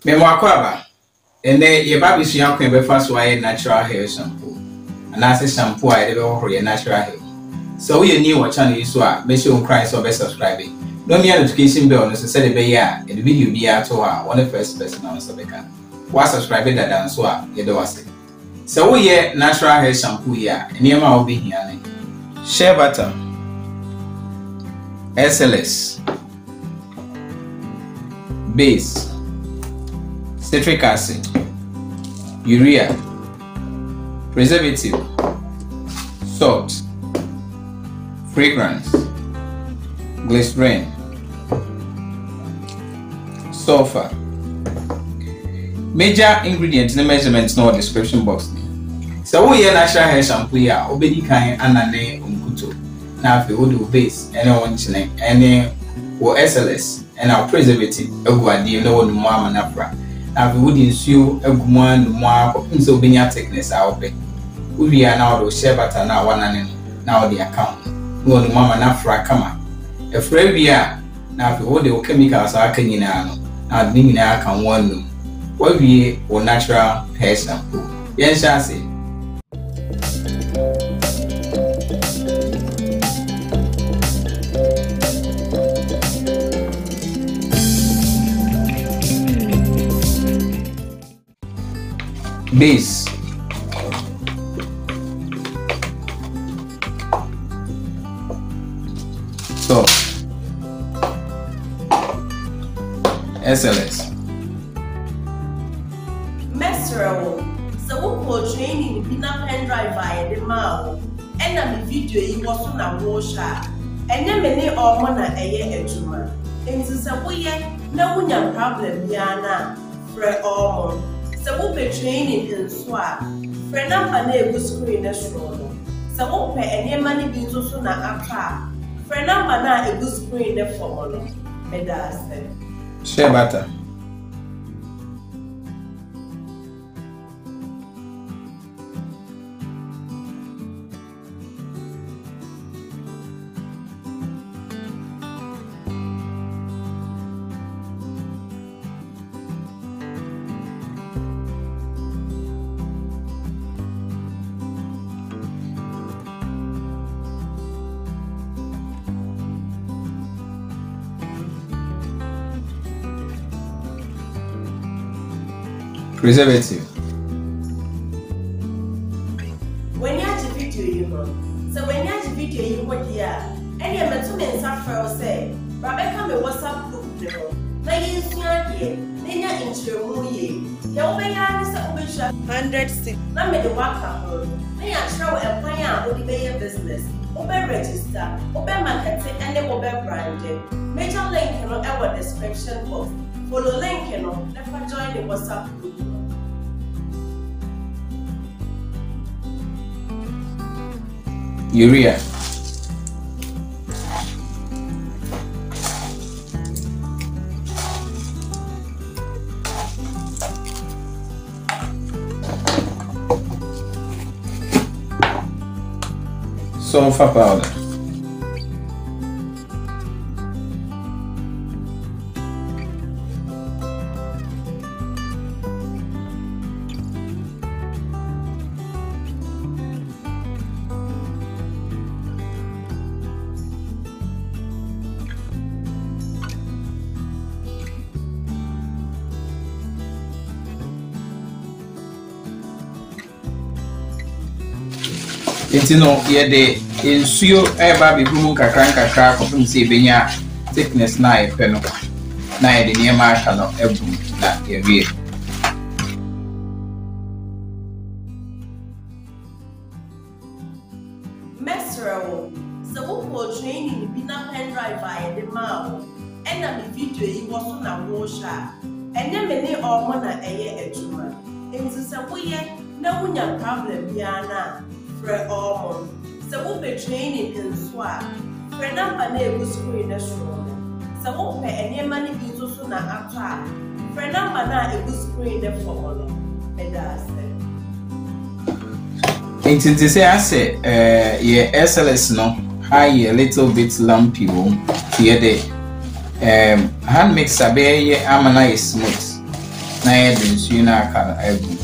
Memoakwaba. And then your baby shan can be first why natural hair shampoo. And as a shampoo, I ever your natural hair. So we knew what channel you saw, make sure you cry so be subscribing. Don't be notification bell necessarily be here. The video be out to her, one of the first person on Sabeka. Why subscribing that dance so you do was it. So we natural hair shampoo here, and near my be here. Shea butter, SLS, base, citric acid, urea, preservative, salt, fragrance, glycerin, sulfur. Major ingredients in the measurements no description box. So we natural hair shampoo here, obedi kind anane umkuto. Now if you do base, anyone chine, any or SLS, and our preservative, egu no one more manafra. Now if you would ensue a guman more so being thickness out be. We are now the share butter now one and now the account. No mama nafra kama. A free we are now if you hold the chemicals are can you now the can one. What we or natural hair shampoo. Yes, I say. Base, so SLS. So we training in a pen drive via the mouth, and a video you was on a washer, and then many or more a year a juma. And so we no problem, Yana, Fred Ormond. So we training in swap. Fred number name was screen as roll. So we pay any money being so soon after. Fred number now a good screen the formula. Medasa. Shea butter. Preservative. When you have a video, you know. So when you have a video, you want here. And you have to men suffer say, Rebecca may WhatsApp group level. Now you see here, then you're into your movie. You obey us 106. Now make the work happen. Then you show a plan or the business. Obey register, obey marketing, and then obey branding. Major link in our description box. Follow link and never join the WhatsApp group. Urea. Sulfur powder. It's no yede insuo eba be gumu kakra kopim se benya thickness na e pe no na yede niam aka no ebu na ewie Mesro so we training bi na pen drive via the mouth and na video yi was on a washer and then many or more na eye ejuma enti se we na wunya problem bia na Fred Ormond. So we training in swap. Fred number name was screen as roll. So we pay any money being so soon after. Fred number now a good screen the formula. Medasa. Ain't to say I say yeah SLS no high a little bit lumpy one here the hand mixer be amana is smooth. na yɛde nsuo no aka no agu.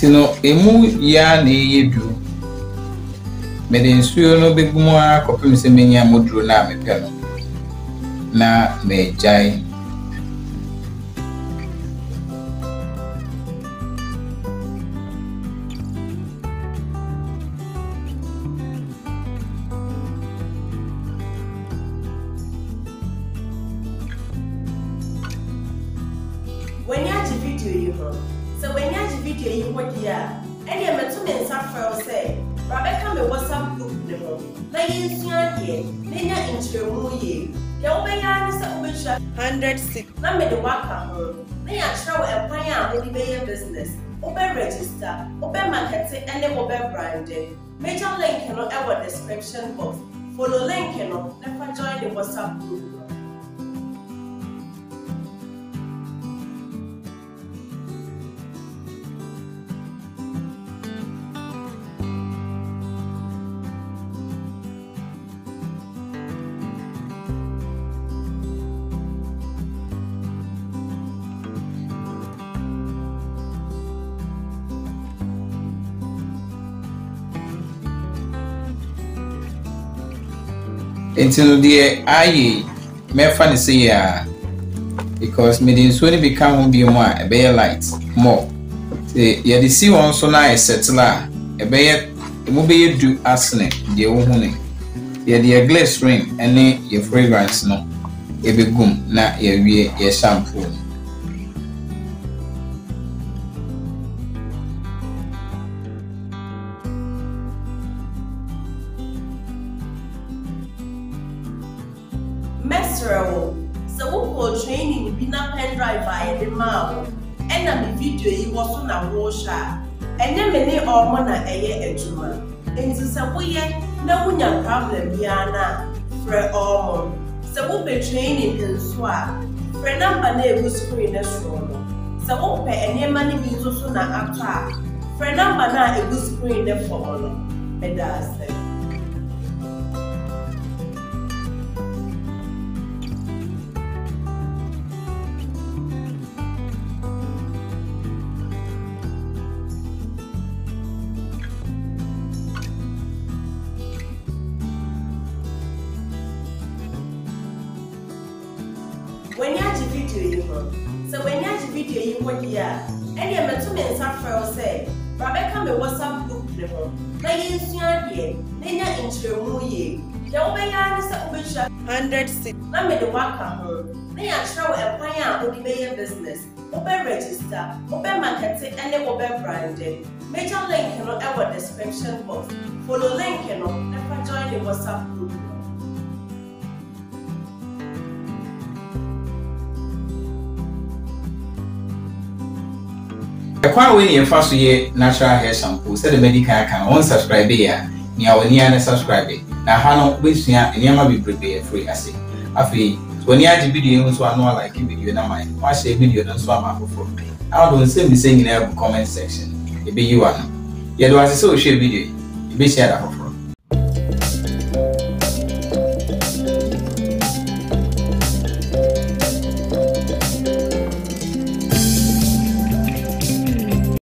Tino emu ya na eyedu mede nsuo no begumu akopem se menya moduro na mepɛ no na mejai when you watch video you know. So when you watch video you what here, and you met two men suffer say, Rebecca me WhatsApp group no. Na yinsuan here, nenya intro ye. Ya obeya ni sa obesha 106. Na me de waka ho. Na ya travel e kwan a wo di be business. Obe register, obe market and obe brand. Major link no e wo description box. Follow link no, never join the WhatsApp group. Into the aye me fa say ya because me dey so ni become home be more a be light more say ye dey see one so na settle a be mo be do asne dey wo hu ne ye dey glass ring ene ye fragrance no e be gum na ye wie ye shampoo. So we go training be na pen drive by the mouth. And na me video yi was so na washa. And then me ne omo na eye ejuma. Enti se wo ye na wunya problem bia na frɛ omo. So we be training nso a frɛ number na e screen na so no. So wo pe enema ne bi nso so na ato a frɛ number na e screen na for no. Me da say when you watch video you know. So when you watch video you what here, and you met two men suffer say, Rebecca me WhatsApp group no. Na yinsuan here, nenya intro ye. Ya obeya ni sa obesha 106. Na me de waka ho. Na ya travel e kwan a wo di be business. Obe register, obe market and obe brand. Major link no e wo description box. Follow link no, never join the WhatsApp group. The kwa we ye fa so ye natural hair shampoo say the medical can on subscribe ya ni awani na subscribe na ha no besua enema bebrebe free ase afi so ni agi video nso anu like video na mai wa share video na nso ama foforo I don't say me saying in the comment section e be you ano ye do ase so share video e be share da